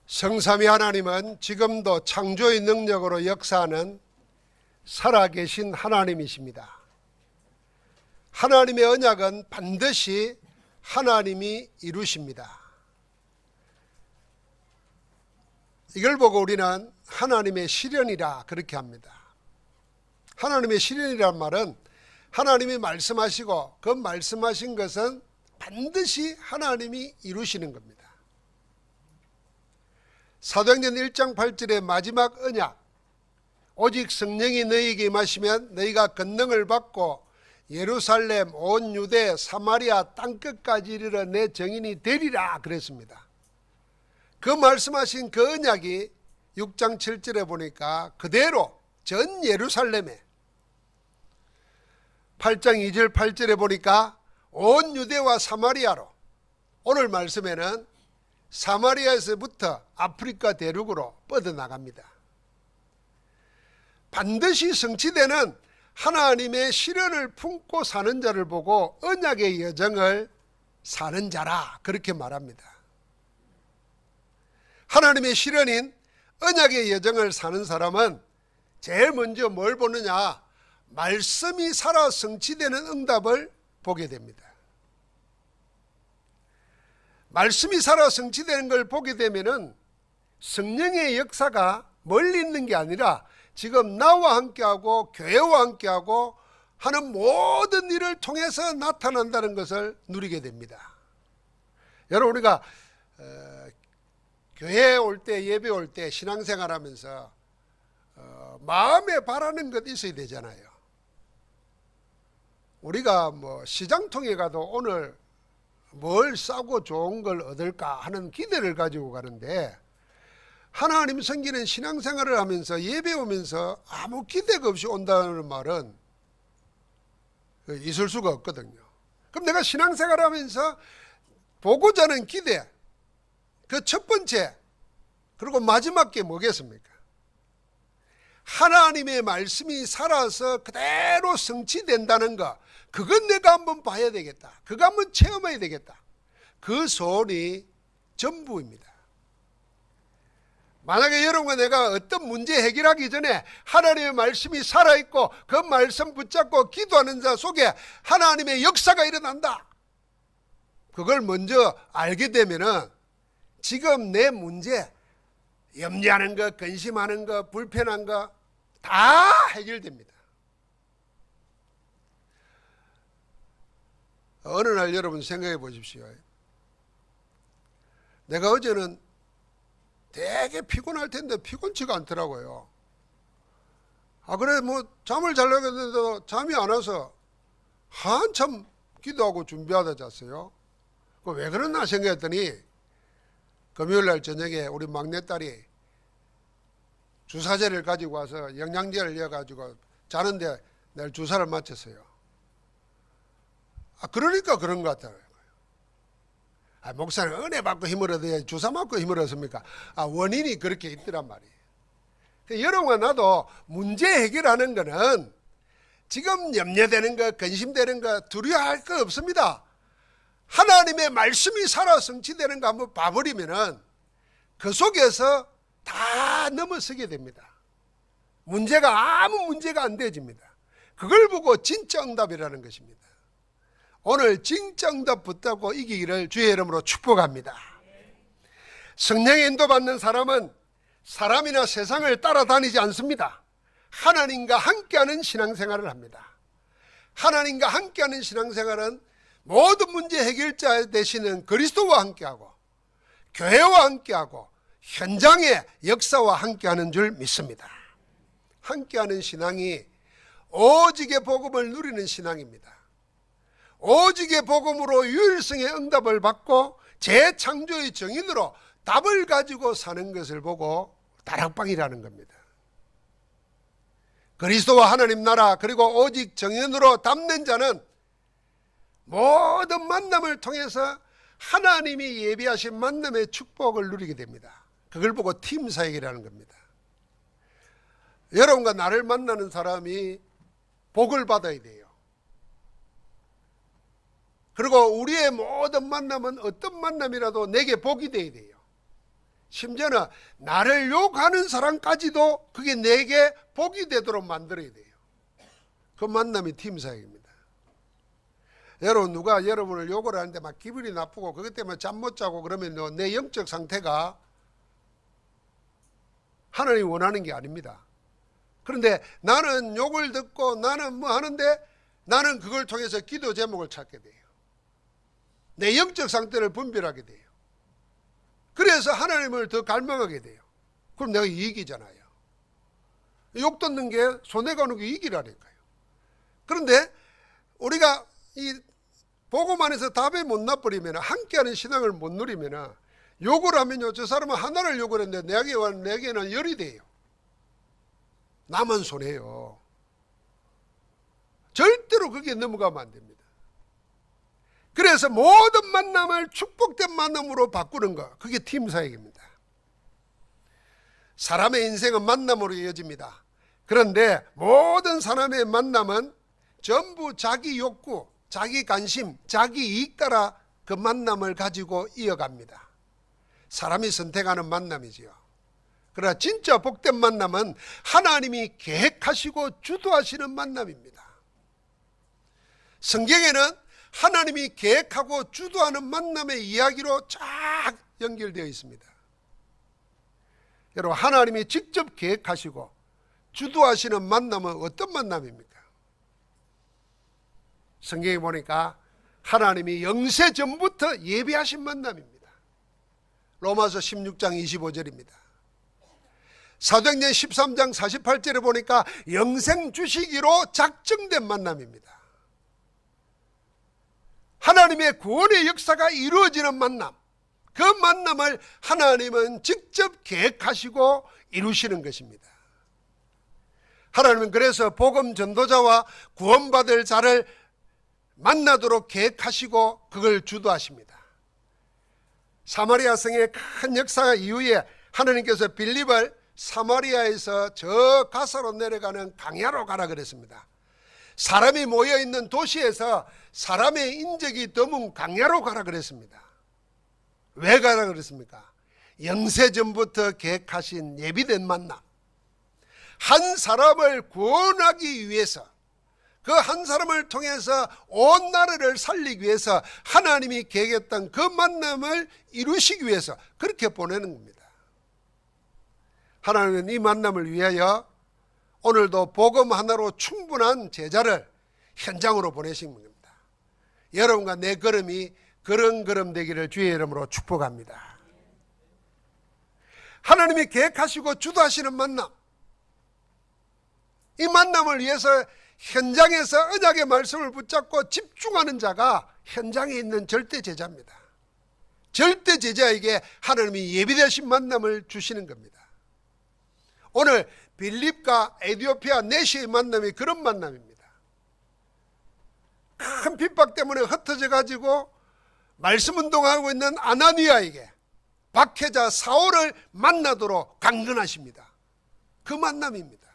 성삼위 하나님은 지금도 창조의 능력으로 역사하는 살아계신 하나님이십니다. 하나님의 언약은 반드시 하나님이 이루십니다. 이걸 보고 우리는 하나님의 시련이라 그렇게 합니다. 하나님의 시련이란 말은 하나님이 말씀하시고 그 말씀하신 것은 반드시 하나님이 이루시는 겁니다. 사도행전 1장 8절의 마지막 언약, 오직 성령이 너희에게 임하시면 너희가 권능을 받고 예루살렘, 온 유대, 사마리아 땅끝까지 이르러 내 증인이 되리라 그랬습니다. 그 말씀하신 그 언약이 6장 7절에 보니까 그대로 전 예루살렘에, 8장 2절 8절에 보니까 온 유대와 사마리아로, 오늘 말씀에는 사마리아에서부터 아프리카 대륙으로 뻗어나갑니다. 반드시 성취되는 하나님의 시련을 품고 사는 자를 보고 언약의 여정을 사는 자라 그렇게 말합니다. 하나님의 시련인 언약의 여정을 사는 사람은 제일 먼저 뭘 보느냐? 말씀이 살아 성취되는 응답을 보게 됩니다. 말씀이 살아 성취되는 걸 보게 되면은 성령의 역사가 멀리 있는 게 아니라 지금 나와 함께하고 교회와 함께하고 하는 모든 일을 통해서 나타난다는 것을 누리게 됩니다. 여러분, 우리가 교회에 올 때, 예배 올 때, 신앙생활 하면서 마음에 바라는 것 있어야 되잖아요. 우리가 뭐 시장통에 가도 오늘 뭘 싸고 좋은 걸 얻을까 하는 기대를 가지고 가는데, 하나님 섬기는 신앙생활을 하면서 예배 오면서 아무 기대가 없이 온다는 말은 있을 수가 없거든요. 그럼 내가 신앙생활을 하면서 보고자 하는 기대, 그 첫 번째 그리고 마지막 게 뭐겠습니까? 하나님의 말씀이 살아서 그대로 성취된다는 것, 그건 내가 한번 봐야 되겠다, 그거 한번 체험해야 되겠다, 그 소원이 전부입니다. 만약에 여러분과 내가 어떤 문제 해결하기 전에 하나님의 말씀이 살아있고 그 말씀 붙잡고 기도하는 자 속에 하나님의 역사가 일어난다, 그걸 먼저 알게 되면은 지금 내 문제, 염려하는 것, 근심하는 것, 불편한 것 다 해결됩니다. 어느 날 여러분 생각해 보십시오. 내가 어제는 되게 피곤할 텐데 피곤치가 않더라고요. 그래 뭐 잠을 자려고 했는데 잠이 안 와서 한참 기도하고 준비하다 잤어요. 왜 그러나 생각했더니 금요일날 저녁에 우리 막내딸이 주사제를 가지고 와서 영양제를 이어가지고 자는데 내일 주사를 맞췄어요. 그러니까 그런 것 같아요. 목사는 은혜 받고 힘을 얻어야지 주사 맞고 힘을 얻습니까? 원인이 그렇게 있더란 말이에요. 여러분과 나도 문제 해결하는 거는 지금 염려되는 것, 근심되는 것, 두려워할 거 없습니다. 하나님의 말씀이 살아 성취되는 거 한번 봐버리면은 그 속에서 다 넘어서게 됩니다. 문제가 아무 문제가 안 되어집니다. 그걸 보고 진짜 응답이라는 것입니다. 오늘 진짜 응답 붙잡고 이기기를 주의 이름으로 축복합니다. 성령의 인도받는 사람은 사람이나 세상을 따라다니지 않습니다. 하나님과 함께하는 신앙생활을 합니다. 하나님과 함께하는 신앙생활은 모든 문제 해결자 되시는 그리스도와 함께하고 교회와 함께하고 현장의 역사와 함께하는 줄 믿습니다. 함께하는 신앙이 오직의 복음을 누리는 신앙입니다. 오직의 복음으로 유일성의 응답을 받고 재창조의 정인으로 답을 가지고 사는 것을 보고 다락방이라는 겁니다. 그리스도와 하나님 나라 그리고 오직 정인으로 담는 자는 모든 만남을 통해서 하나님이 예비하신 만남의 축복을 누리게 됩니다. 그걸 보고 팀 사역이라는 겁니다. 여러분과 나를 만나는 사람이 복을 받아야 돼요. 그리고 우리의 모든 만남은 어떤 만남이라도 내게 복이 돼야 돼요. 심지어는 나를 욕하는 사람까지도 그게 내게 복이 되도록 만들어야 돼요. 그 만남이 팀 사역입니다. 여러분, 누가 여러분을 욕을 하는데 막 기분이 나쁘고 그것 때문에 잠 못 자고 그러면 내 영적 상태가 하나님이 원하는 게 아닙니다. 그런데 나는 욕을 듣고 나는 뭐 하는데 나는 그걸 통해서 기도 제목을 찾게 돼요. 내 영적 상태를 분별하게 돼요. 그래서 하나님을 더 갈망하게 돼요. 그럼 내가 이익이잖아요. 욕 듣는 게 손해가 오는 게 이익이라니까요. 그런데 우리가 이 복음 안에서 답에 못 나버리면, 함께하는 신앙을 못 누리면, 욕을 하면요, 저 사람은 하나를 욕을 했는데 내게는 열이 돼요. 나만 손해요. 절대로 그게 넘어가면 안 됩니다. 그래서 모든 만남을 축복된 만남으로 바꾸는 것, 그게 팀 사역입니다. 사람의 인생은 만남으로 이어집니다. 그런데 모든 사람의 만남은 전부 자기 욕구, 자기 관심, 자기 이익 따라 그 만남을 가지고 이어갑니다. 사람이 선택하는 만남이지요. 그러나 진짜 복된 만남은 하나님이 계획하시고 주도하시는 만남입니다. 성경에는 하나님이 계획하고 주도하는 만남의 이야기로 쫙 연결되어 있습니다. 여러분, 하나님이 직접 계획하시고 주도하시는 만남은 어떤 만남입니까? 성경에 보니까 하나님이 영세 전부터 예비하신 만남입니다. 로마서 16장 25절입니다. 사도행전 13장 48절에 보니까 영생 주시기로 작정된 만남입니다. 하나님의 구원의 역사가 이루어지는 만남, 그 만남을 하나님은 직접 계획하시고 이루시는 것입니다. 하나님은 그래서 복음 전도자와 구원받을 자를 만나도록 계획하시고 그걸 주도하십니다. 사마리아 성의 큰 역사 이후에 하나님께서 빌립을 사마리아에서 저 가사로 내려가는 강야로 가라 그랬습니다. 사람이 모여있는 도시에서 사람의 인적이 드문 강야로 가라 그랬습니다. 왜 가라 그랬습니까? 영세전부터 계획하신 예비된 만남, 한 사람을 구원하기 위해서, 그 한 사람을 통해서 온 나라를 살리기 위해서 하나님이 계획했던 그 만남을 이루시기 위해서 그렇게 보내는 겁니다. 하나님은 이 만남을 위하여 오늘도 복음 하나로 충분한 제자를 현장으로 보내신 겁니다. 여러분과 내 걸음이 그런 걸음 되기를 주의 이름으로 축복합니다. 하나님이 계획하시고 주도하시는 만남, 이 만남을 위해서 현장에서 언약의 말씀을 붙잡고 집중하는 자가 현장에 있는 절대 제자입니다. 절대 제자에게 하나님이 예비되신 만남을 주시는 겁니다. 오늘 빌립과 에디오피아 내시의 만남이 그런 만남입니다. 큰 핍박 때문에 흩어져 가지고 말씀 운동하고 있는 아나니아에게 박해자 사울을 만나도록 강건하십니다. 그 만남입니다.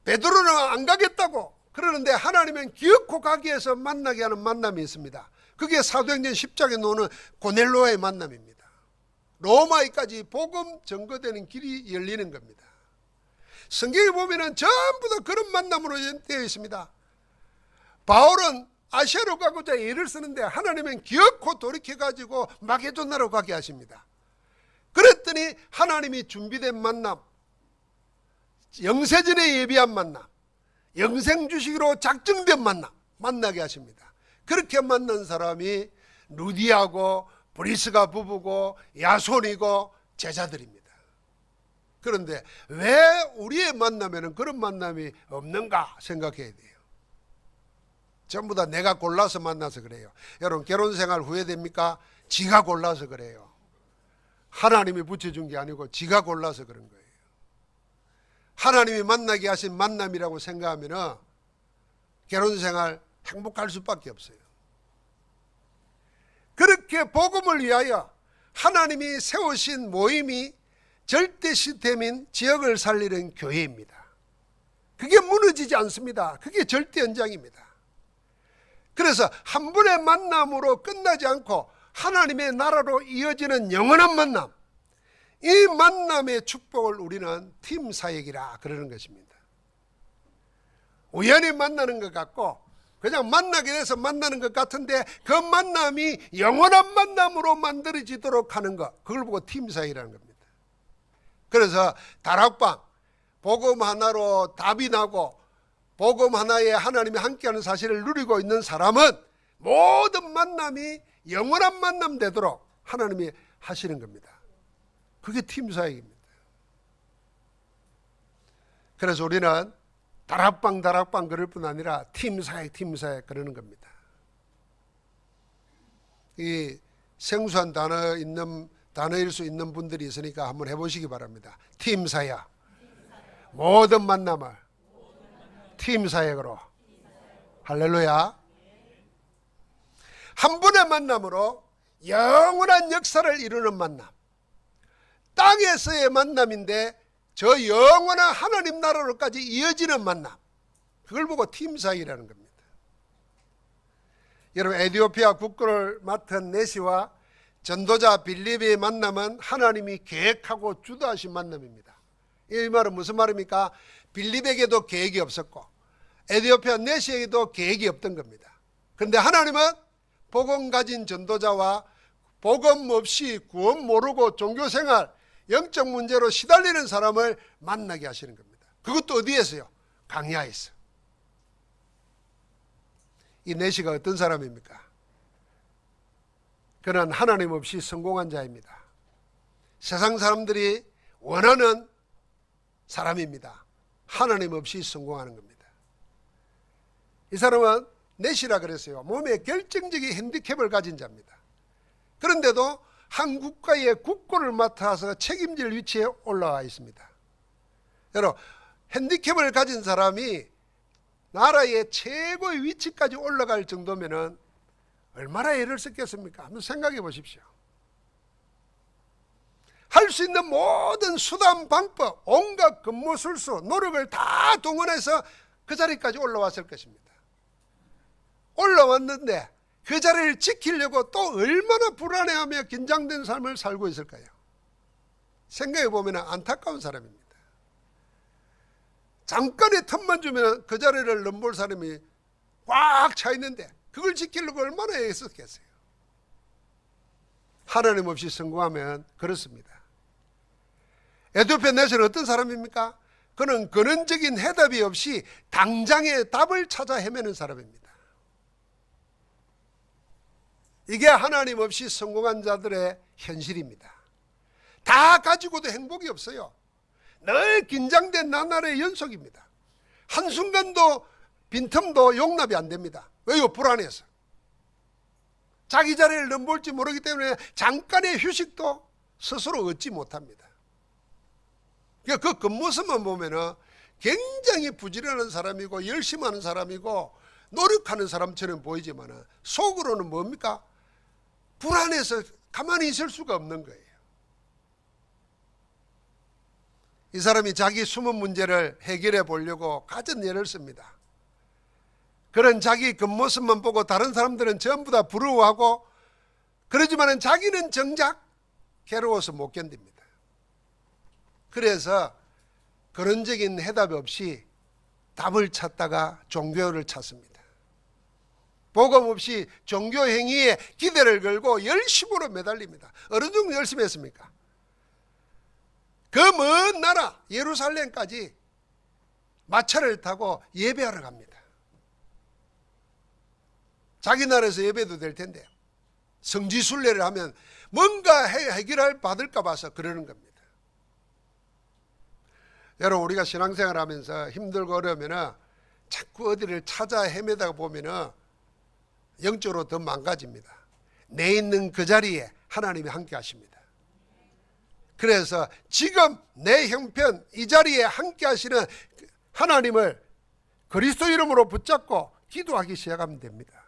베드로는 안 가겠다고 그러는데 하나님은 기어코 가기 위해서 만나게 하는 만남이 있습니다. 그게 사도행전 10장에 나오는 고넬로의 만남입니다. 로마에까지 복음 전거되는 길이 열리는 겁니다. 성경에 보면은 전부 다 그런 만남으로 되어 있습니다. 바울은 아시아로 가고자 애를 쓰는데 하나님은 기어코 돌이켜가지고 마게도나로 가게 하십니다. 그랬더니 하나님이 준비된 만남, 영세전에 예비한 만남, 영생 주시기로 작정된 만남 만나게 하십니다. 그렇게 만난 사람이 루디하고 브리스가 부부고 야손이고 제자들입니다. 그런데 왜 우리의 만남에는 그런 만남이 없는가 생각해야 돼요. 전부 다 내가 골라서 만나서 그래요. 여러분, 결혼생활 후회됩니까? 지가 골라서 그래요. 하나님이 붙여준 게 아니고 지가 골라서 그런 거예요. 하나님이 만나게 하신 만남이라고 생각하면 결혼생활 행복할 수밖에 없어요. 그렇게 복음을 위하여 하나님이 세우신 모임이 절대 시스템인 지역을 살리는 교회입니다. 그게 무너지지 않습니다. 그게 절대 연장입니다. 그래서 한 분의 만남으로 끝나지 않고 하나님의 나라로 이어지는 영원한 만남, 이 만남의 축복을 우리는 팀 사역이라 그러는 것입니다. 우연히 만나는 것 같고 그냥 만나게 돼서 만나는 것 같은데 그 만남이 영원한 만남으로 만들어지도록 하는 것, 그걸 보고 팀 사역이라는 겁니다. 그래서 다락방, 복음 하나로 답이 나고 복음 하나에 하나님이 함께하는 사실을 누리고 있는 사람은 모든 만남이 영원한 만남 되도록 하나님이 하시는 겁니다. 그게 팀 사역입니다. 그래서 우리는 다락방 그럴 뿐 아니라 팀 사역 그러는 겁니다. 이 생소한 단어일 수 있는 분들이 있으니까 한번 해보시기 바랍니다. 팀 사역. 모든 만남을 팀 사역으로. 할렐루야. 한 분의 만남으로 영원한 역사를 이루는 만남. 땅에서의 만남인데 저 영원한 하나님 나라로까지 이어지는 만남, 그걸 보고 팀 사역이라는 겁니다. 여러분, 에티오피아 국고를 맡은 네시와 전도자 빌립의 만남은 하나님이 계획하고 주도하신 만남입니다. 이 말은 무슨 말입니까? 빌립에게도 계획이 없었고 에티오피아 네시에게도 계획이 없던 겁니다. 그런데 하나님은 복음 가진 전도자와 복음 없이 구원 모르고 종교생활, 영적 문제로 시달리는 사람을 만나게 하시는 겁니다. 그것도 어디에서요? 광야에서. 이 네시가 어떤 사람입니까? 그는 하나님 없이 성공한 자입니다. 세상 사람들이 원하는 사람입니다. 하나님 없이 성공하는 겁니다. 이 사람은 네시라 그랬어요. 몸에 결정적인 핸디캡을 가진 자입니다. 그런데도 한 국가의 국고를 맡아서 책임질 위치에 올라와 있습니다. 여러분, 핸디캡을 가진 사람이 나라의 최고의 위치까지 올라갈 정도면 얼마나 애를 썼겠습니까? 한번 생각해 보십시오. 할 수 있는 모든 수단, 방법, 온갖 근무술수, 노력을 다 동원해서 그 자리까지 올라왔을 것입니다. 올라왔는데 그 자리를 지키려고 또 얼마나 불안해하며 긴장된 삶을 살고 있을까요? 생각해 보면 안타까운 사람입니다. 잠깐의 틈만 주면 그 자리를 넘볼 사람이 꽉 차 있는데 그걸 지키려고 얼마나 애썼겠어요. 하나님 없이 성공하면 그렇습니다. 에티오피아 네시는 어떤 사람입니까? 그는 근원적인 해답이 없이 당장의 답을 찾아 헤매는 사람입니다. 이게 하나님 없이 성공한 자들의 현실입니다. 다 가지고도 행복이 없어요. 늘 긴장된 나날의 연속입니다. 한순간도 빈틈도 용납이 안 됩니다. 왜요? 불안해서. 자기 자리를 넘볼지 모르기 때문에 잠깐의 휴식도 스스로 얻지 못합니다. 그 겉모습만 보면 굉장히 부지런한 사람이고 열심히 하는 사람이고 노력하는 사람처럼 보이지만 속으로는 뭡니까? 불안해서 가만히 있을 수가 없는 거예요. 이 사람이 자기 숨은 문제를 해결해 보려고 갖은 예를 씁니다. 그런 자기 겉모습만 보고 다른 사람들은 전부 다 부러워하고 그러지만 자기는 정작 괴로워서 못 견딥니다. 그래서 근원적인 해답 없이 답을 찾다가 종교를 찾습니다. 복음 없이 종교 행위에 기대를 걸고 열심으로 매달립니다. 어느 정도 열심히 했습니까? 그 먼 나라 예루살렘까지 마차를 타고 예배하러 갑니다. 자기 나라에서 예배도 될 텐데 성지순례를 하면 뭔가 해결할 받을까 봐서 그러는 겁니다. 여러분, 우리가 신앙생활 하면서 힘들고 어려우면 자꾸 어디를 찾아 헤매다가 보면 영적으로 더 망가집니다. 내 있는 그 자리에 하나님이 함께 하십니다. 그래서 지금 내 형편 이 자리에 함께 하시는 하나님을 그리스도 이름으로 붙잡고 기도하기 시작하면 됩니다.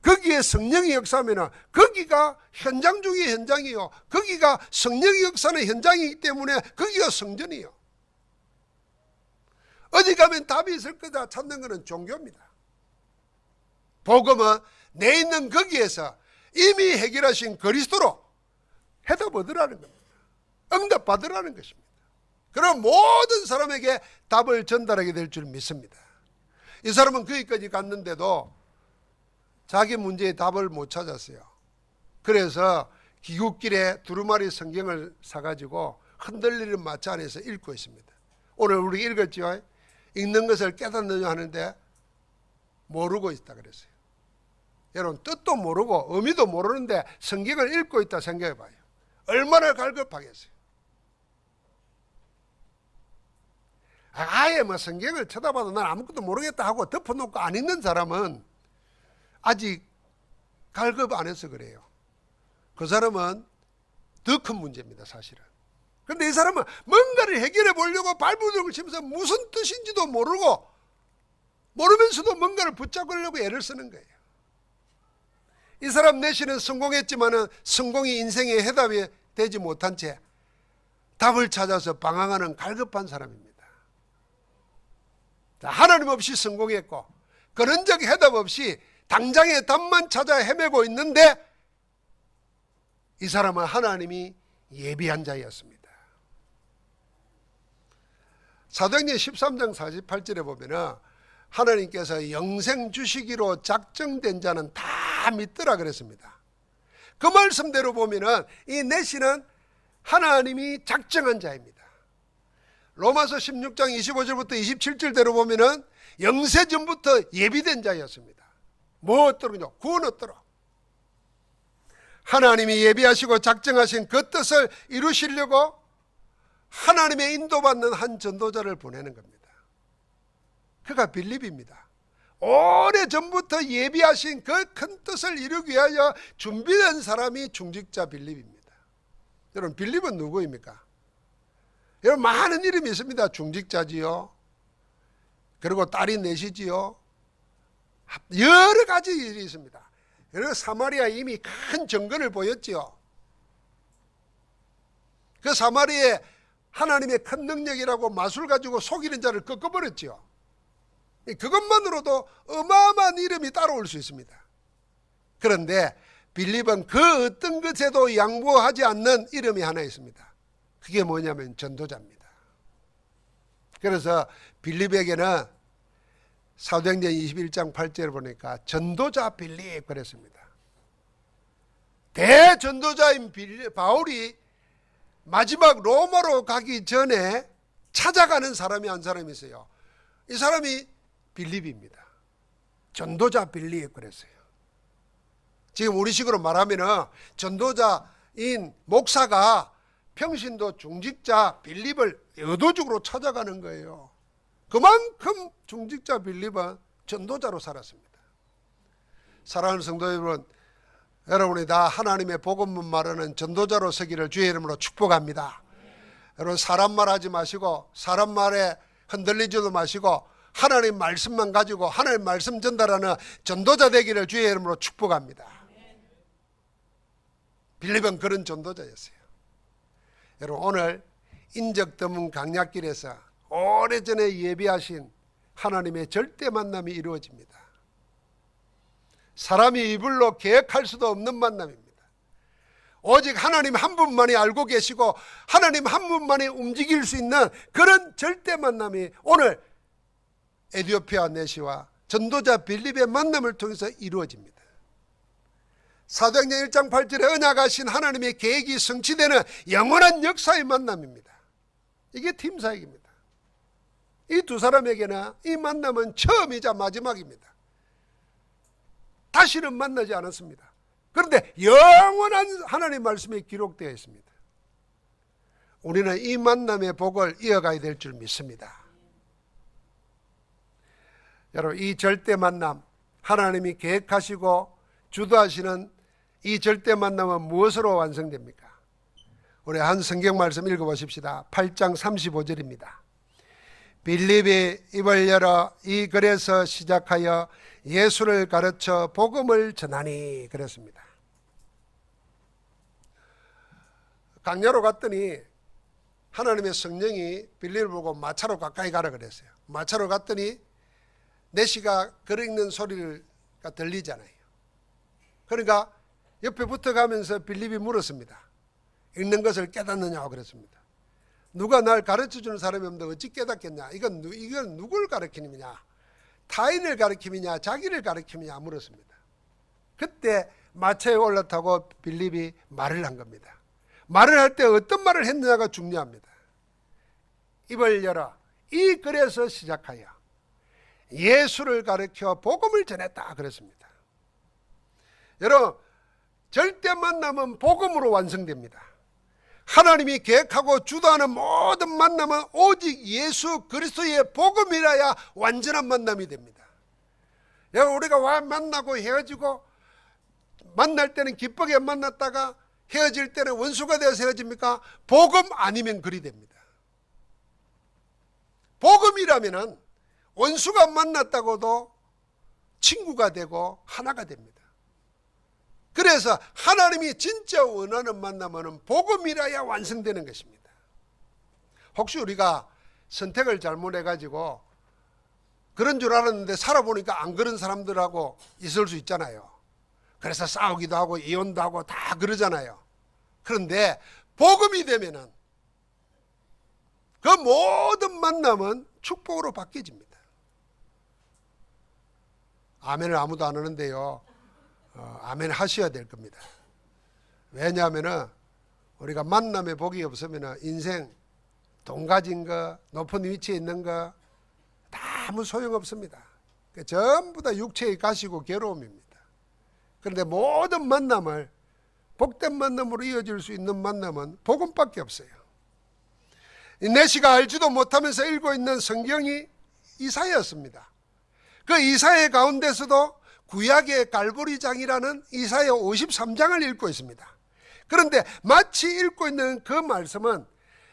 거기에 성령이 역사하면 거기가 현장 중의 현장이요, 거기가 성령이 역사하는 현장이기 때문에 거기가 성전이요. 어디 가면 답이 있을 거다 찾는 것은 종교입니다. 복음은 내 있는 거기에서 이미 해결하신 그리스도로 해답 얻으라는 겁니다. 응답 받으라는 것입니다. 그럼 모든 사람에게 답을 전달하게 될 줄 믿습니다. 이 사람은 거기까지 갔는데도 자기 문제의 답을 못 찾았어요. 그래서 귀국길에 두루마리 성경을 사가지고 흔들리는 마차 안에서 읽고 있습니다. 오늘 우리 읽었죠? 읽는 것을 깨닫느냐 하는데 모르고 있다 그랬어요. 여러분, 뜻도 모르고 의미도 모르는데 성경을 읽고 있다 생각해 봐요. 얼마나 갈급하겠어요. 아예 뭐 성경을 쳐다봐도 난 아무것도 모르겠다 하고 덮어놓고 안 읽는 사람은 아직 갈급 안 해서 그래요. 그 사람은 더 큰 문제입니다, 사실은. 그런데 이 사람은 뭔가를 해결해 보려고 발버둥을 치면서 무슨 뜻인지도 모르면서도 뭔가를 붙잡으려고 애를 쓰는 거예요. 이 사람 내시는 성공했지만은 성공이 인생의 해답이 되지 못한 채 답을 찾아서 방황하는 갈급한 사람입니다. 하나님 없이 성공했고 근원적 해답 없이 당장의 답만 찾아 헤매고 있는데 이 사람은 하나님이 예비한 자였습니다. 사도행전 13장 48절에 보면은 하나님께서 영생 주시기로 작정된 자는 다 믿더라 그랬습니다. 그 말씀대로 보면은 이 내시는 하나님이 작정한 자입니다. 로마서 16장 25절부터 27절대로 보면은 영세 전부터 예비된 자였습니다. 뭐 얻도록요? 구원 얻도록. 하나님이 예비하시고 작정하신 그 뜻을 이루시려고 하나님의 인도받는 한 전도자를 보내는 겁니다. 그가 빌립입니다. 오래전부터 예비하신 그 큰 뜻을 이루기 위하여 준비된 사람이 중직자 빌립입니다. 여러분, 빌립은 누구입니까? 여러분, 많은 이름이 있습니다. 중직자지요. 그리고 딸이 넷이지요. 여러 가지 일이 있습니다. 그리고 사마리아 이미 큰 정권을 보였지요. 그 사마리아에 하나님의 큰 능력이라고 마술 가지고 속이는 자를 꺾어버렸지요. 그것만으로도 어마어마한 이름이 따라올 수 있습니다. 그런데 빌립은 그 어떤 것에도 양보하지 않는 이름이 하나 있습니다. 그게 뭐냐면 전도자입니다. 그래서 빌립에게는 사도행전 21장 8절을 보니까 전도자 빌립 그랬습니다. 대전도자인 바울이 마지막 로마로 가기 전에 찾아가는 사람이 한 사람이 있어요. 이 사람이 빌립입니다. 전도자 빌립 그랬어요. 지금 우리식으로 말하면은 전도자인 목사가 평신도 중직자 빌립을 의도적으로 찾아가는 거예요. 그만큼 중직자 빌립은 전도자로 살았습니다. 사랑하는 성도 여러분, 여러분이 다 하나님의 복음만 말하는 전도자로 서기를 주의 이름으로 축복합니다. 여러분, 사람 말 하지 마시고 사람 말에 흔들리지도 마시고 하나님 말씀만 가지고 하나님 말씀 전달하는 전도자 되기를 주의 이름으로 축복합니다. 빌립은 그런 전도자였어요. 여러분, 오늘 인적드문 강약길에서 오래전에 예비하신 하나님의 절대 만남이 이루어집니다. 사람이 이불로 계획할 수도 없는 만남입니다. 오직 하나님 한 분만이 알고 계시고 하나님 한 분만이 움직일 수 있는 그런 절대 만남이 오늘 에티오피아 내시와 전도자 빌립의 만남을 통해서 이루어집니다. 사도행전 1장 8절에 언약하신 하나님의 계획이 성취되는 영원한 역사의 만남입니다. 이게 팀 사역입니다. 이 두 사람에게는 이 만남은 처음이자 마지막입니다. 다시는 만나지 않았습니다. 그런데 영원한 하나님 말씀이 기록되어 있습니다. 우리는 이 만남의 복을 이어가야 될 줄 믿습니다. 여러분, 이 절대 만남, 하나님이 계획하시고 주도하시는 이 절대 만남은 무엇으로 완성됩니까? 우리 한 성경 말씀 읽어보십시다. 8장 35절입니다. 빌립이 입을 열어 이 글에서 시작하여 예수를 가르쳐 복음을 전하니 그랬습니다. 강야로 갔더니 하나님의 성령이 빌립을 보고 마차로 가까이 가라 그랬어요. 마차로 갔더니 내시가 글 읽는 소리가 들리잖아요. 그러니까 옆에 붙어가면서 빌립이 물었습니다. 읽는 것을 깨닫느냐고 그랬습니다. 누가 날 가르쳐주는 사람이 없는데 어찌 깨닫겠냐. 이건 누굴 가르치느냐. 타인을 가르치느냐 자기를 가르치느냐 물었습니다. 그때 마차에 올라타고 빌립이 말을 한 겁니다. 말을 할 때 어떤 말을 했느냐가 중요합니다. 입을 열어 이 글에서 시작하여 예수를 가르쳐 복음을 전했다 그랬습니다. 여러분, 절대 만남은 복음으로 완성됩니다. 하나님이 계획하고 주도하는 모든 만남은 오직 예수 그리스도의 복음이라야 완전한 만남이 됩니다. 여러분, 우리가 만나고 헤어지고 만날 때는 기쁘게 만났다가 헤어질 때는 원수가 되어서 헤어집니까? 복음 아니면 그리 됩니다. 복음이라면은 원수가 만났다고도 친구가 되고 하나가 됩니다. 그래서 하나님이 진짜 원하는 만남은 복음이라야 완성되는 것입니다. 혹시 우리가 선택을 잘못해가지고 그런 줄 알았는데 살아보니까 안 그런 사람들하고 있을 수 있잖아요. 그래서 싸우기도 하고 이혼도 하고 다 그러잖아요. 그런데 복음이 되면은 그 모든 만남은 축복으로 바뀌어집니다. 아멘을 아무도 안 하는데요. 아멘 하셔야 될 겁니다. 왜냐하면 우리가 만남에 복이 없으면 인생 돈 가진 거, 높은 위치에 있는 거 다 아무 소용없습니다. 전부 다 육체의 가시고 괴로움입니다. 그런데 모든 만남을 복된 만남으로 이어질 수 있는 만남은 복음밖에 없어요. 내시가 알지도 못하면서 읽고 있는 성경이 이사야였습니다. 그 이사야 가운데서도 구약의 갈보리장이라는 이사야 53장을 읽고 있습니다. 그런데 마치 읽고 있는 그 말씀은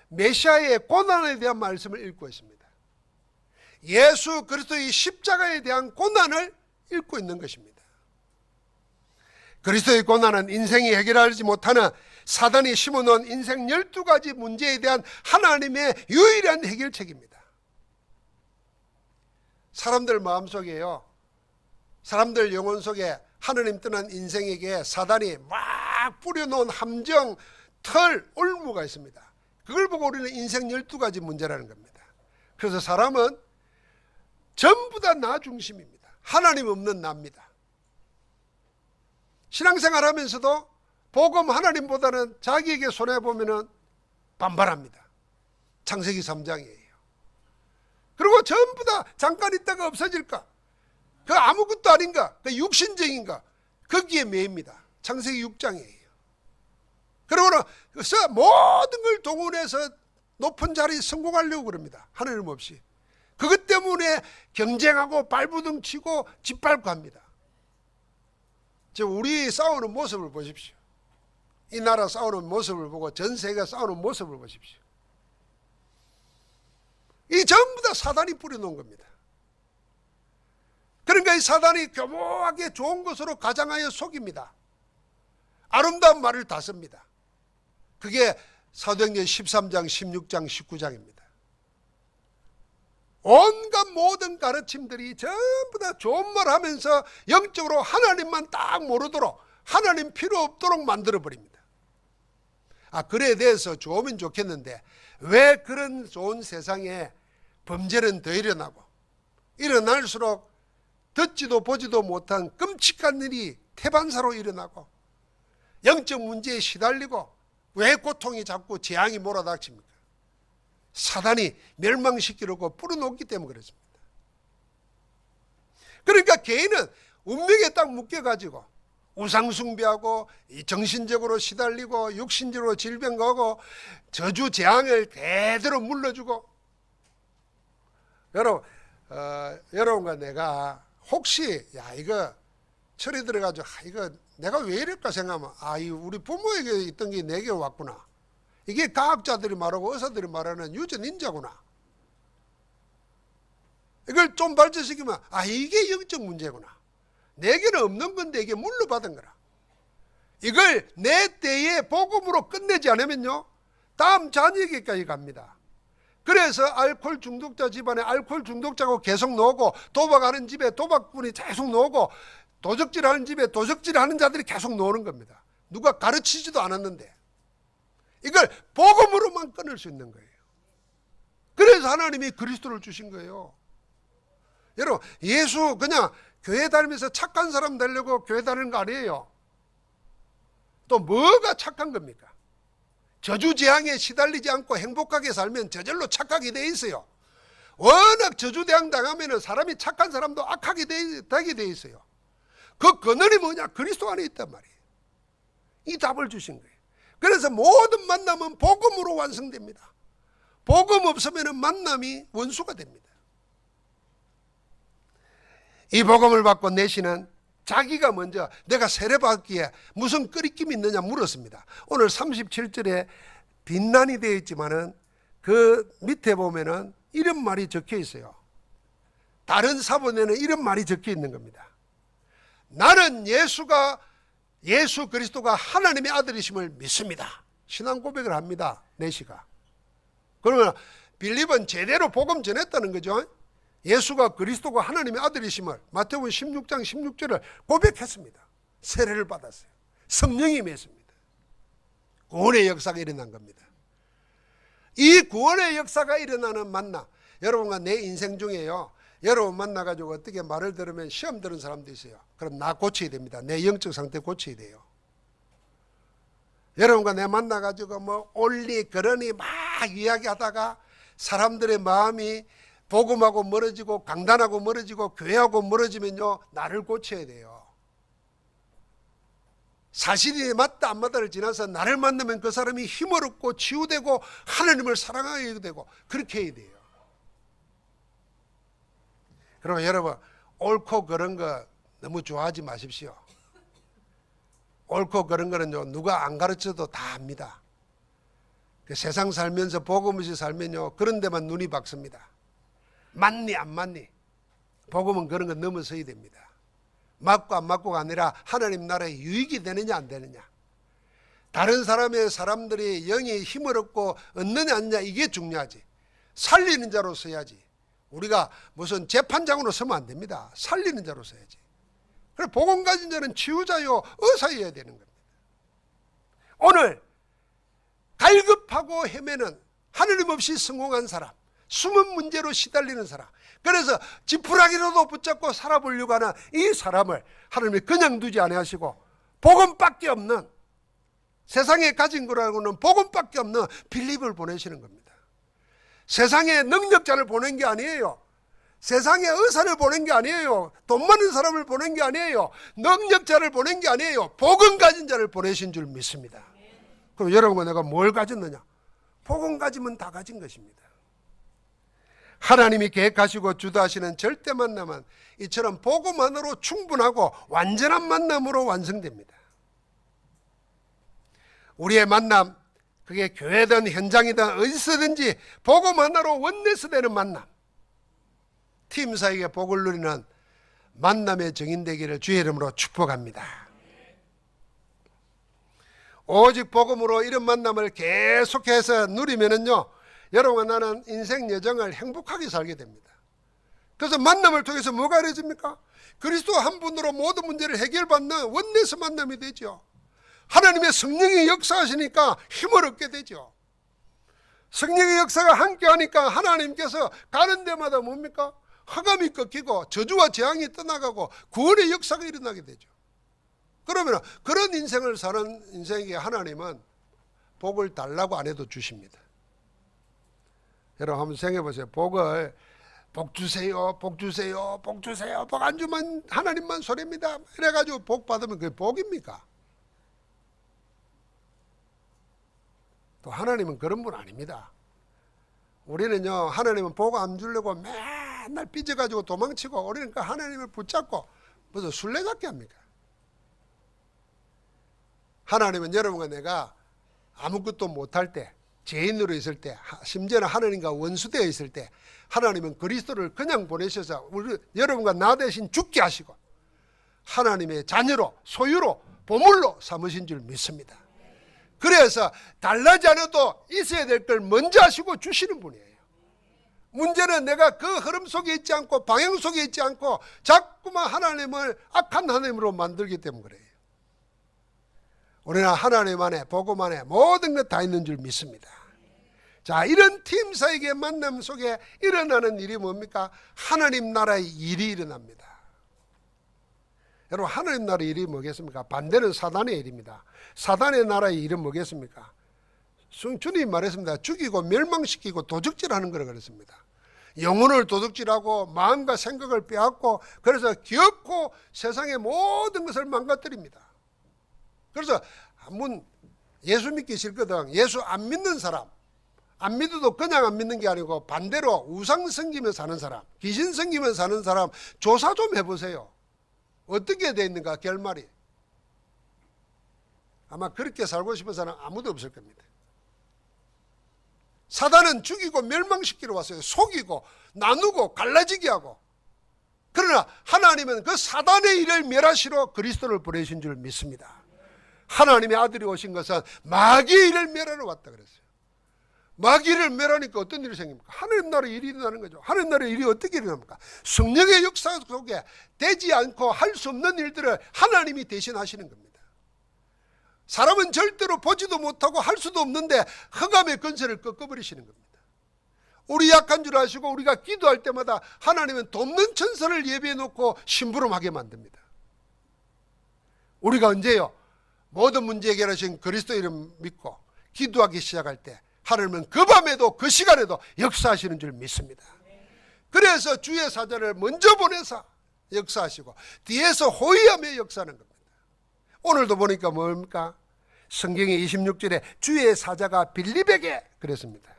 메시아의 고난에 대한 말씀을 읽고 있습니다. 예수 그리스도의 십자가에 대한 고난을 읽고 있는 것입니다. 그리스도의 고난은 인생이 해결하지 못하는 사단이 심어놓은 인생 12가지 문제에 대한 하나님의 유일한 해결책입니다. 사람들 마음속에요, 사람들 영혼 속에 하나님 떠난 인생에게 사단이 막 뿌려놓은 함정, 털, 올무가 있습니다. 그걸 보고 우리는 인생 12가지 문제라는 겁니다. 그래서 사람은 전부 다 나 중심입니다. 하나님 없는 나입니다. 신앙생활 하면서도 복음 하나님보다는 자기에게 손해보면 반발합니다. 창세기 3장이에요. 그리고 전부 다 잠깐 있다가 없어질까? 그 아무것도 아닌가? 그 육신적인가? 거기에 매입니다. 창세기 6장이에요. 그러고는 모든 걸 동원해서 높은 자리에 성공하려고 그럽니다. 하나님 없이. 그것 때문에 경쟁하고 발부둥 치고 짓밟고 합니다. 우리 싸우는 모습을 보십시오. 이 나라 싸우는 모습을 보고 전 세계가 싸우는 모습을 보십시오. 이 전부 다 사단이 뿌려놓은 겁니다. 그러니까 이 사단이 교묘하게 좋은 것으로 가장하여 속입니다. 아름다운 말을 다 씁니다. 그게 사도행전 13장, 16장, 19장입니다. 온갖 모든 가르침들이 전부 다 좋은 말 하면서 영적으로 하나님만 딱 모르도록, 하나님 필요 없도록 만들어버립니다. 그래에 대해서 좋으면 좋겠는데 왜 그런 좋은 세상에 범죄는 더 일어나고, 일어날수록 듣지도 보지도 못한 끔찍한 일이 태반사로 일어나고, 영적 문제에 시달리고, 왜 고통이 자꾸 재앙이 몰아닥칩니까? 사단이 멸망시키려고 뿌려놓기 때문에 그렇습니다. 그러니까 개인은 운명에 딱 묶여가지고 우상숭배하고 정신적으로 시달리고 육신적으로 질병 가고 저주 재앙을 대대로 물러주고. 여러분과 내가 혹시 이거 철이 들어가지고 이거 내가 왜 이럴까 생각하면 우리 부모에게 있던 게 내게 왔구나. 이게 과학자들이 말하고 의사들이 말하는 유전인자구나. 이걸 좀 발전시키면 이게 영적 문제구나. 내게는 없는 건데 이게 물려받은 거라. 이걸 내 때에 복음으로 끝내지 않으면요 다음 자녀에게까지 갑니다. 그래서 알코올 중독자 집안에 알코올 중독자고 계속 나오고, 도박하는 집에 도박꾼이 계속 나오고, 도적질하는 집에 도적질하는 자들이 계속 노는 겁니다. 누가 가르치지도 않았는데 이걸 복음으로만 끊을 수 있는 거예요. 그래서 하나님이 그리스도를 주신 거예요. 여러분, 예수 그냥 교회 다니면서 착한 사람 되려고 교회 다니는 거 아니에요. 또 뭐가 착한 겁니까? 저주재앙에 시달리지 않고 행복하게 살면 저절로 착하게 돼 있어요. 워낙 저주재앙 당하면 사람이 착한 사람도 악하게 되게 돼 있어요. 그 근원이 뭐냐? 그리스도 안에 있단 말이에요. 이 답을 주신 거예요. 그래서 모든 만남은 복음으로 완성됩니다. 복음 없으면 만남이 원수가 됩니다. 이 복음을 받고 내시는 자기가 먼저 내가 세례받기에 무슨 끄리낌이 있느냐 물었습니다. 오늘 37절에 빈난이 되어 있지만은 그 밑에 보면은 이런 말이 적혀 있어요. 다른 사본에는 이런 말이 적혀 있는 겁니다. 나는 예수 그리스도가 하나님의 아들이심을 믿습니다. 신앙 고백을 합니다. 내시가. 그러면 빌립은 제대로 복음 전했다는 거죠. 예수가 그리스도가 하나님의 아들이심을 마태복음 16장 16절을 고백했습니다. 세례를 받았어요. 성령이 임했습니다. 구원의 역사가 일어난 겁니다. 이 구원의 역사가 일어나는 만남, 여러분과 내 인생 중에요, 여러분 만나가지고 어떻게 말을 들으면 시험 들은 사람도 있어요. 그럼 나 고쳐야 됩니다. 내 영적 상태 고쳐야 돼요. 여러분과 내 만나가지고 뭐 올리 그러니 막 이야기하다가 사람들의 마음이 복음하고 멀어지고 강단하고 멀어지고 교회하고 멀어지면요, 나를 고쳐야 돼요. 사실이 맞다 안 맞다를 지나서 나를 만나면 그 사람이 힘을 얻고 치유되고 하나님을 사랑하게 되고 그렇게 해야 돼요. 그러면 여러분, 옳고 그런 거 너무 좋아하지 마십시오. 옳고 그런 거는요, 누가 안 가르쳐도 다 압니다. 세상 살면서 복음 없이 살면요, 그런 데만 눈이 박습니다. 맞니 안 맞니? 복음은 그런 거 넘어서야 됩니다. 맞고 안 맞고가 아니라 하나님 나라에 유익이 되느냐 안 되느냐, 다른 사람들이 영이 힘을 얻고 얻느냐 안 얻느냐, 이게 중요하지. 살리는 자로 서야지. 우리가 무슨 재판장으로 서면 안 됩니다. 살리는 자로 서야지. 그래, 복음 가진 자는 치유자요 의사여야 되는 겁니다. 오늘 갈급하고 헤매는 하느님 없이 성공한 사람, 숨은 문제로 시달리는 사람, 그래서 지푸라기로도 붙잡고 살아보려고 하는 이 사람을 하나님이 그냥 두지 아니하시고 복음밖에 없는, 세상에 가진 거라고는 복음밖에 없는 빌립을 보내시는 겁니다. 세상에 능력자를 보낸 게 아니에요. 세상에 의사를 보낸 게 아니에요. 돈 많은 사람을 보낸 게 아니에요. 능력자를 보낸 게 아니에요. 복음 가진 자를 보내신 줄 믿습니다. 그럼 여러분과 내가 뭘 가졌느냐? 복음 가지면 다 가진 것입니다. 하나님이 계획하시고 주도하시는 절대 만남은 이처럼 복음만으로 충분하고 완전한 만남으로 완성됩니다. 우리의 만남, 그게 교회든 현장이든 어디서든지 복음 하나로 원내서 되는 만남, 팀사에게 복을 누리는 만남의 증인되기를 주의 이름으로 축복합니다. 오직 복음으로 이런 만남을 계속해서 누리면은요, 여러분과 나는 인생 여정을 행복하게 살게 됩니다. 그래서 만남을 통해서 뭐가 이루어집니까? 그리스도 한 분으로 모든 문제를 해결받는 원내서 만남이 되죠. 하나님의 성령이 역사하시니까 힘을 얻게 되죠. 성령의 역사가 함께하니까 하나님께서 가는 데마다 뭡니까? 흑암이 꺾이고 저주와 재앙이 떠나가고 구원의 역사가 일어나게 되죠. 그러면 그런 인생을 사는 인생에게 하나님은 복을 달라고 안 해도 주십니다. 여러분 한번 생각해 보세요. 복을 복 주세요, 복 주세요, 복 주세요, 복 안 주면 하나님만 소리입니다. 이래가지고 복 받으면 그게 복입니까? 또 하나님은 그런 분 아닙니다. 우리는요, 하나님은 복 안 주려고 맨날 삐져가지고 도망치고, 우리는 그 하나님을 붙잡고 무슨 술래잡기 합니까? 하나님은 여러분과 내가 아무것도 못할 때, 죄인으로 있을 때, 심지어는 하나님과 원수되어 있을 때 하나님은 그리스도를 그냥 보내셔서 여러분과 나 대신 죽게 하시고 하나님의 자녀로, 소유로, 보물로 삼으신 줄 믿습니다. 그래서 달라지 않아도 있어야 될 걸 먼저 하시고 주시는 분이에요. 문제는 내가 그 흐름 속에 있지 않고 방향 속에 있지 않고 자꾸만 하나님을 악한 하나님으로 만들기 때문에 그래요. 우리는 하나님 안에 복음 안에 모든 것 다 있는 줄 믿습니다. 자, 이런 팀 사이의 만남 속에 일어나는 일이 뭡니까? 하나님 나라의 일이 일어납니다. 여러분, 하나님 나라의 일이 뭐겠습니까? 반대는 사단의 일입니다. 사단의 나라의 일은 뭐겠습니까? 주님이 말했습니다. 죽이고 멸망시키고 도적질하는 거라 그랬습니다. 영혼을 도둑질하고 마음과 생각을 빼앗고 그래서 기어코 세상의 모든 것을 망가뜨립니다. 그래서 한번 예수 믿기 싫거든. 예수 안 믿는 사람, 안 믿어도 그냥 안 믿는 게 아니고 반대로 우상 섬기며 사는 사람, 귀신 섬기며 사는 사람 조사 좀 해보세요. 어떻게 돼 있는가 결말이. 아마 그렇게 살고 싶은 사람 아무도 없을 겁니다. 사단은 죽이고 멸망시키러 왔어요. 속이고 나누고 갈라지게 하고. 그러나 하나님은 그 사단의 일을 멸하시러 그리스도를 보내신 줄 믿습니다. 하나님의 아들이 오신 것은 마귀의 일을 멸하러 왔다 그랬어요. 마귀를 멸하니까 어떤 일이 생깁니까? 하나님 나라의 일이 일어나는 거죠. 하나님 나라의 일이 어떻게 일어납니까? 성령의 역사 속에 되지 않고 할 수 없는 일들을 하나님이 대신하시는 겁니다. 사람은 절대로 보지도 못하고 할 수도 없는데 흑암의 권세를 꺾어버리시는 겁니다. 우리 약한 줄 아시고 우리가 기도할 때마다 하나님은 돕는 천사를 예비해 놓고 심부름하게 만듭니다. 우리가 언제요? 모든 문제 해결하신 그리스도 이름 믿고 기도하기 시작할 때 하나님은 그 밤에도 그 시간에도 역사하시는 줄 믿습니다. 그래서 주의 사자를 먼저 보내서 역사하시고 뒤에서 호위하며 역사하는 겁니다. 오늘도 보니까 뭡니까? 성경의 26절에 주의 사자가 빌립에게 그랬습니다.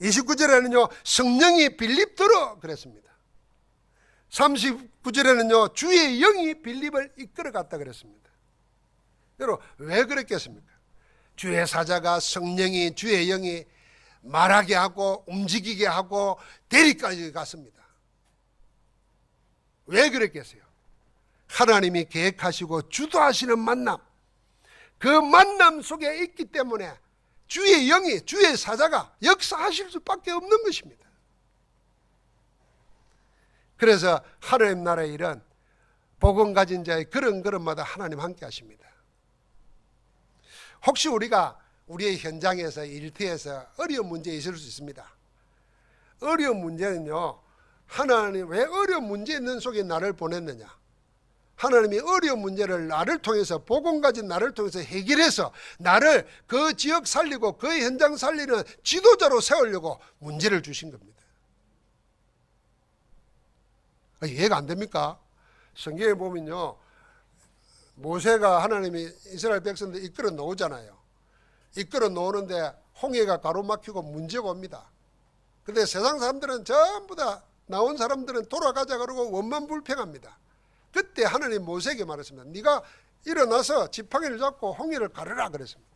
29절에는요 성령이 빌립더러 그랬습니다. 39절에는요 주의 영이 빌립을 이끌어 갔다 그랬습니다. 여러분 왜 그랬겠습니까? 주의 사자가 성령이 주의 영이 말하게 하고 움직이게 하고 데리까지 갔습니다. 왜 그랬겠어요? 하나님이 계획하시고 주도하시는 만남, 그 만남 속에 있기 때문에 주의 영이 주의 사자가 역사하실 수밖에 없는 것입니다. 그래서 하나님 나라의 일은 복음 가진 자의 걸음걸음마다 하나님 함께 하십니다. 혹시 우리가 우리의 현장에서 일터에서 어려운 문제 있을 수 있습니다. 어려운 문제는요 하나님 왜 어려운 문제 있는 속에 나를 보냈느냐, 하나님이 어려운 문제를 나를 통해서 복음 가진 나를 통해서 해결해서 나를 그 지역 살리고 그 현장 살리는 지도자로 세우려고 문제를 주신 겁니다. 이해가 안 됩니까? 성경에 보면요 모세가 하나님이 이스라엘 백성들 이끌어 놓으잖아요. 이끌어 놓는데 홍해가 가로막히고 문제가 옵니다. 근데 세상 사람들은 전부 다 나온 사람들은 돌아가자 그러고 원만불평합니다. 그때 하나님 모세에게 말했습니다. 네가 일어나서 지팡이를 잡고 홍해를 가르라 그랬습니다.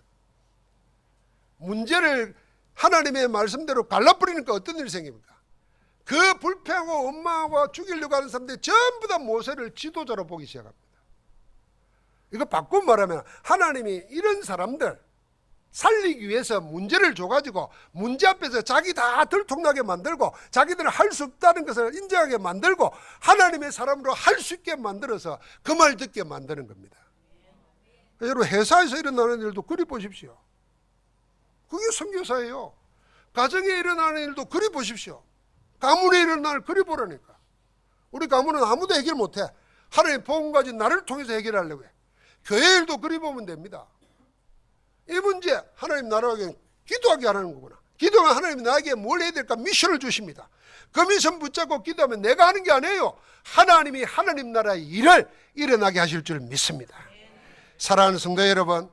문제를 하나님의 말씀대로 갈라버리니까 어떤 일이 생깁니까? 그 불평하고 원망하고 죽이려고 하는 사람들이 전부 다 모세를 지도자로 보기 시작합니다. 이거 바꾸면 말하면 하나님이 이런 사람들 살리기 위해서 문제를 줘가지고 문제 앞에서 자기 다 들통나게 만들고 자기들은 할 수 없다는 것을 인정하게 만들고 하나님의 사람으로 할 수 있게 만들어서 그 말 듣게 만드는 겁니다. 여러분 회사에서 일어나는 일도 그리 보십시오. 그게 선교사예요. 가정에 일어나는 일도 그리 보십시오. 가문에 일어나는 일 그리 보라니까. 우리 가문은 아무도 해결 못해. 하나님 복음 가진 나를 통해서 해결하려고 해. 교회 일도 그리 보면 됩니다. 이 문제 하나님 나라에게 기도하게 하는 거구나. 기도하면 하나님이 나에게 뭘 해야 될까 미션을 주십니다. 그 미션 붙잡고 기도하면 내가 하는 게 아니에요. 하나님이 하나님 나라의 일을 일어나게 하실 줄 믿습니다. 사랑하는 성도 여러분,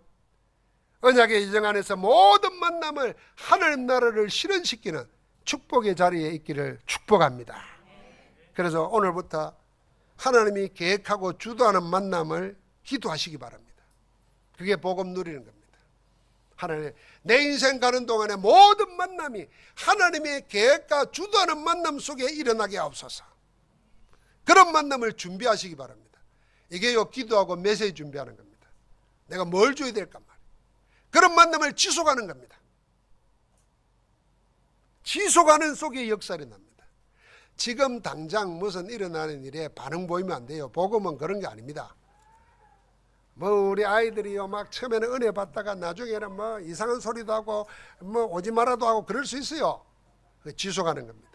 언약의 이정 안에서 모든 만남을 하나님 나라를 실현시키는 축복의 자리에 있기를 축복합니다. 그래서 오늘부터 하나님이 계획하고 주도하는 만남을 기도하시기 바랍니다. 그게 복음 누리는 겁니다. 하나님, 내 인생 가는 동안에 모든 만남이 하나님의 계획과 주도하는 만남 속에 일어나게 하옵소서. 그런 만남을 준비하시기 바랍니다. 이게요 기도하고 메시지 준비하는 겁니다. 내가 뭘 줘야 될까 말이에요. 그런 만남을 지속하는 겁니다. 지속하는 속에 역사를 납니다. 지금 당장 무슨 일어나는 일에 반응 보이면 안 돼요. 복음은 그런 게 아닙니다. 뭐 우리 아이들이요 막 처음에는 은혜 받다가 나중에는 뭐 이상한 소리도 하고 뭐 오지 마라도 하고 그럴 수 있어요. 지속하는 겁니다.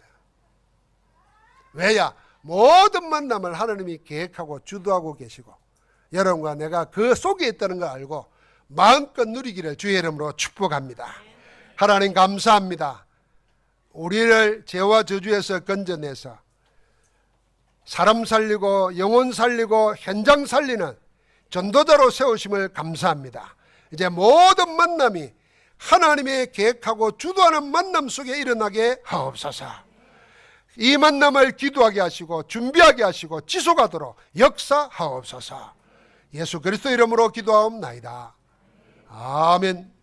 왜야? 모든 만남을 하나님이 계획하고 주도하고 계시고 여러분과 내가 그 속에 있다는 걸 알고 마음껏 누리기를 주의 이름으로 축복합니다. 하나님 감사합니다. 우리를 죄와 저주에서 건져내서 사람 살리고 영혼 살리고 현장 살리는 전도자로 세우심을 감사합니다. 이제 모든 만남이 하나님의 계획하고 주도하는 만남 속에 일어나게 하옵소서. 이 만남을 기도하게 하시고 준비하게 하시고 지속하도록 역사하옵소서. 예수 그리스도 이름으로 기도하옵나이다. 아멘.